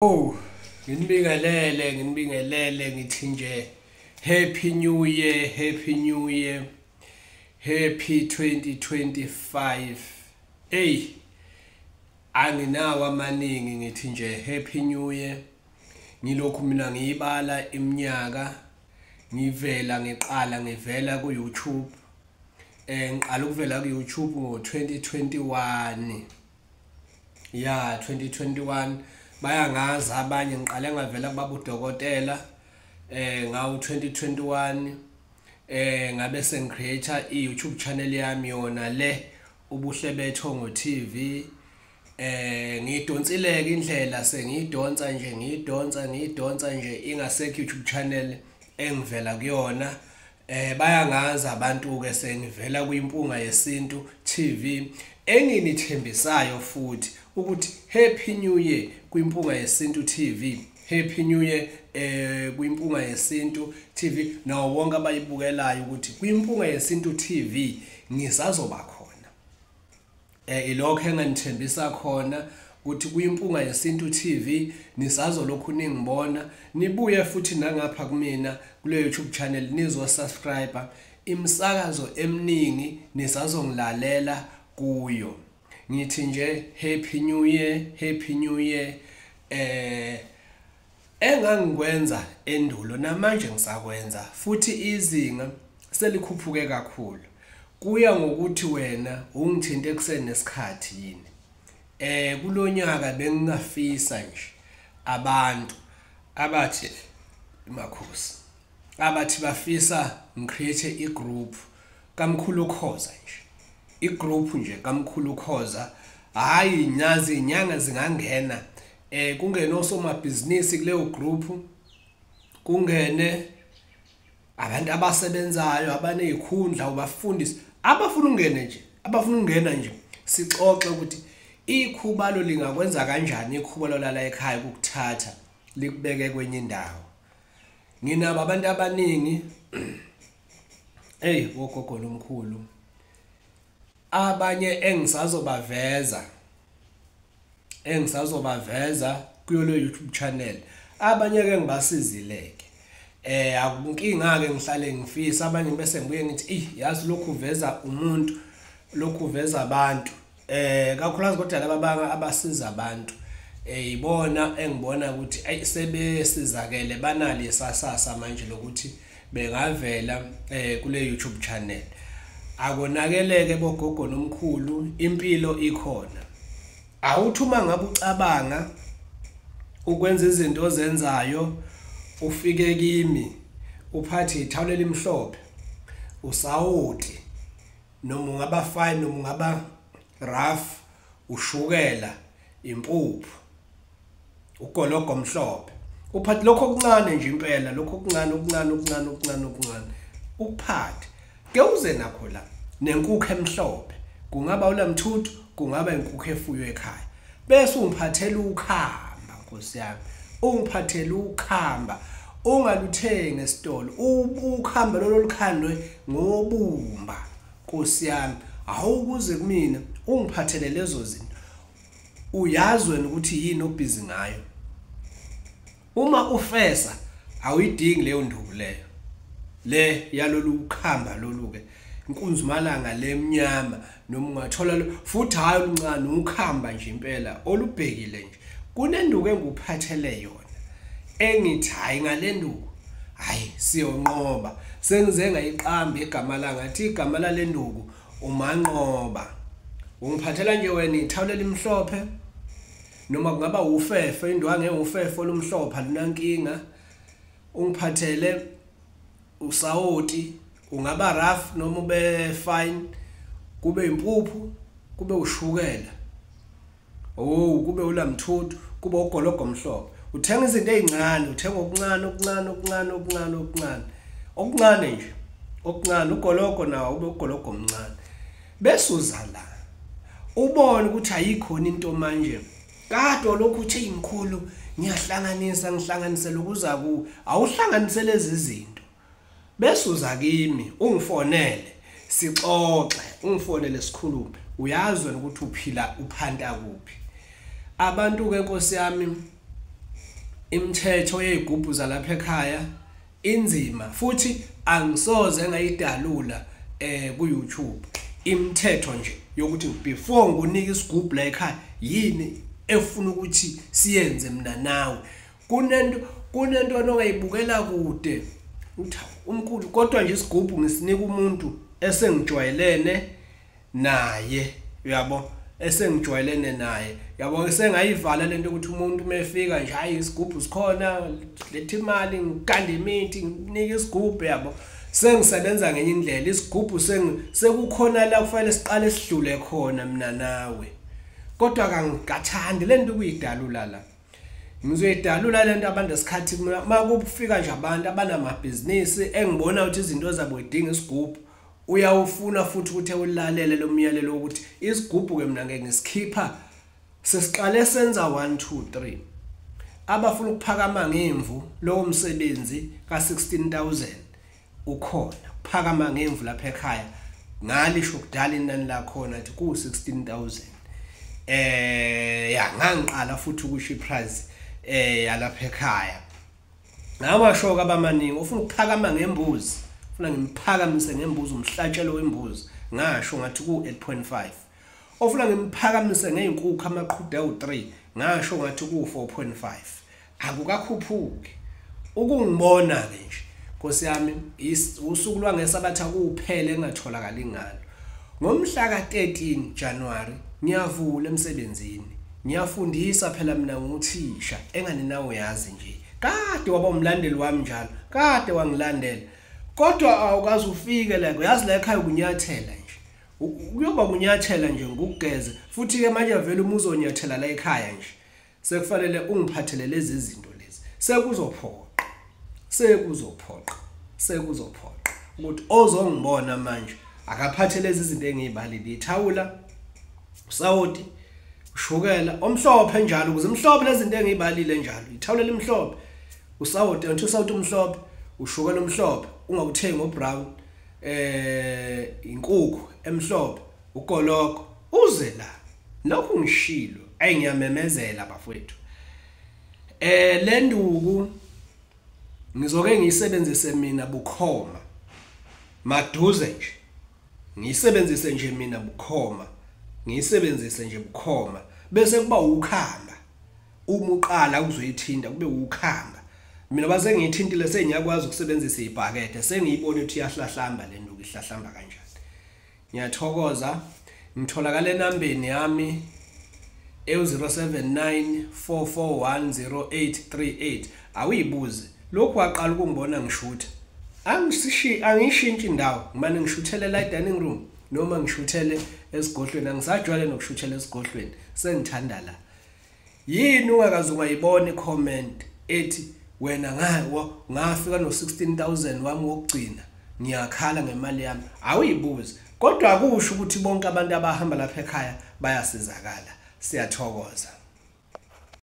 Oh, nginibingelele ngithi nje Happy New Year, Happy New Year, Happy 2025. Hey, anginawo amaningi ngithi nje Happy New Year. Ngilokhu mina ngiyibala iminyaka ngivela ku YouTube. Ngiqala ukuvela ku YouTube ngo 2021. Ya 2021 bayangazi abanye ngiqale ngavela kubaba udokotela ngawo 2021 ngabe sengicreate i-YouTube channel yami yona le ubuhle bethongo TV. Ngidonsileke indlela sengidonsa nje ingasekho YouTube channel engivela kuyona. Bayangazi abantu ke sengivela kuyimpunga yesintu TV enginithembisayo futhi ukuthi Happy New Year kwimpunga yesintu TV. Happy New Year kwimpunga yesintu TV nawo wonke abayibukelayo ukuthi kwimpunga yesintu TV ngisazoba khona. Ilokho enganithembisa khona ukuthi kwimpunga yesintu TV nisazolokhu ningibona, nibuye futhi nangapha kumina kule YouTube channel nizo-subscribe imsakazo eminingi nisazongilalela kuyo. Ngithi nje Happy New Year, Happy New Year. Engangikwenza endulo namanje ngisakwenza futhi izinga selikhuphuke kakhulu. Kuya ngokuthi wena ungithinte kusene nesikhathi yini. Kulonyaka bengingafisa nje abantu abathi makhosi abathi bafisa ngicreate igroup kaMkhulu Khoza nje. Igroup nje kaMkhulu Khoza, hayi nyazi inyanga zingangena kungene osomabhizinisi kuleyo group, kungene abantu abasebenzayo abanezikhundla ubafundisi abafuna ukungena nje sixoxe ukuthi ikhubalo lingakwenza kanjani ikhubalo lala ekhaya ukuthatha likubeke kwenye indawo. Nginabo abantu abaningi wogogo lomkhulu abanye engisazobaveza kuyo le YouTube channel, abanye ke ngibasizileke. Akunkinga ke ngihlale ngifisa abanye bese ngibuye ngithi yazi lokhu uveza umuntu, lokhu uveza abantu kakhulukazi kodwa laba abasiza abantu ibona engibona ukuthi sebesizakele banali isasasa manje lokuthi bengavela kule YouTube channel. Akonakeleke bogogo nomkhulu, impilo ikhona. Awuthi uma ngabe ucabanga ukwenza izinto ozenzayo ufike kimi uphathe ithawulo elimhlophe usawoti noma ungaba fine noma ungaba rough ushukela impuphu ugologo omhlophe uphathe lokho okuncane nje impela, lokho okuncane ukuphathe ke uze nakho la nenkukhu emhlophe, kungaba ulamthuthu, kungaba inkukhu efuywe ekhaya, bese ungiphathela ukhamba Nkosi yami, ungiphathela ukhamba ungaluthenge esitolo, ukhamba lolo lukhandwe ngobumba Nkosi yami. Awukuze kumina ungiphathele lezo zinto uyazi wena ukuthi yini obhizi ngayo. Uma ufesa awuyidingi leyo nduku leyo le yalolu khamba lolu ke inkunzumalanga lemnyama noma ungathola futhi hayi oluncane ukhamba nje impela olubhekile nje kunenduku enguphathele yona engithi hayi ngale nduku hayi siyonqoba sengize ngayiqamba igama la ngathi igama la lenduku umanqoba. Ungiphathela nje wena ithawulo elimhlophe noma kungaba ufefe, indwangu engufefe olumhlophe alunankinga. Ungiphathele usawoti, ungaba rough noma ube fine, kube impuphu, kube ushukela, kube ulamthuthu, kube ugologo omhlophe. Uthenga izinto ezincane, uthenga okuncane nje, ugologo nawo ube ugologo omncane. Bese uzala ubone ukuthi ayikhona into manje kade lokhu uthi imkhulu ngihlanganise lokuza ku awuhlanganise lezi zinto. Bese uza kimi ungifonele sixoxe, ungifonele sikhulume, uyazi ukuthi uphila uphanta kuphi. Abantu ke Nkosi yami imithetho yezigubhu zalapha ekhaya inzima futhi angisoze ngayidalula ku YouTube imithetho nje yokuthi before ngonika isigubhu la ekhaya yini efuna ukuthi siyenze mina nawe kunento onongayibukela kude uthi umkhulu kodwa nje isigubhu ngisinika umuntu esengijwayelene naye uyabo esengijwayelene naye yabo sengayivala lento ukuthi umuntu mefika nje hayi isigubhu sikhona lethi imali ngikande imithi nginike isigubhu yabo sengisebenza ngenye indlela isigubhu sekukhona la kufanele siqale sidlule khona mina nawe kodwa kangathandi lento kuyidalula la ngizoyidalula lento abantu esikhathi makufika nje abantu abanamabhizinisi engibona ukuthi izinto zabo idinga isigubhu uyawufuna futhi ukuthi ulalele lo myalelo ukuthi isigubhu ke mina ngeke ngisikhipha sesiqale senza 1 2 3 abafuna ukuphakama ngemvu lo msebenzi ka16000 ukhona ukuphakama ngemvu lapha ekhaya ngalisho kudala inani la khona athi ku16000 ngangiqala futhi ukusho iprice yalapha ekhaya ngabashoka abamaningi ufuna ukuphakama ngembuzi ufuna ngimphakamise ngembuzi umhlatshelo wembuzi ngasho ngathi ku8.5 ofuna ngimphakamise ngeinkukhu amaqhude awu3 ngasho ngathi ku4.5 akukakhuphuki ukungibona ke nje Nkosi yami usuku lwangesabatha kuphele engatholakala ingalo ngomhla ka13 January ngiyavula emsebenzini ngiyafundisa phela mina nguthisha engane nawe yazi nje kade waba umlandeli wami njalo kade wangilandela kodwa awukazi ufike la uyazi la ekhaya kunyathela nje kuyoba kunyathela nje ngukugeze futhi ke manje vele uma uzonyathela la ekhaya nje sekufanele ungiphathele lezi zinto lezi sekuzophoqa ukuthi ozongibona manje akaphathe lezi zinto engiyibalile ithawula usawoti ushukela omhlophe njalo ukuze imhlophe lezi zinto engiyibalile njalo ithawula limhlophe usawoti unthi usawoti umhlophe ushukela omhlophe ungakuthengi ngobrown inkukhu emhlophe ugoloko uze la lokhu ngishilo ayingiyamemezela bafowethu lenduku ngizoke ngiyisebenzise mina bukhoma maduze nje ngiyisebenzise nje mina bukhoma ngiyisebenzise nje bukhoma bese kuba ukhamba uma uqala uzoyithinta kube ukhamba mina base ngiyithintile sengiyakwazi ukusebenzisa ibhakede sengiyibona ukuthi iyahlahlamba lenduku ihlahlamba kanjani ngiyathokoza ngitholakala enambeni yami 0794410838 awuyibuze lokhu waqala ukungibona ngishutha angishintshi indawo ngimane ngishuthele la dining room noma ngishuthele esigodlweni angisajwayele nokushuthela esigodlweni sengithanda la yini ungakaze ungayibona icomment ethi wena ngafika no16000 wami wokugcina ngiyakhala ngemali yami awuyibuze kodwa akusho ukuthi bonke abantu abahamba lapha ekhaya bayasizakala siyathokoza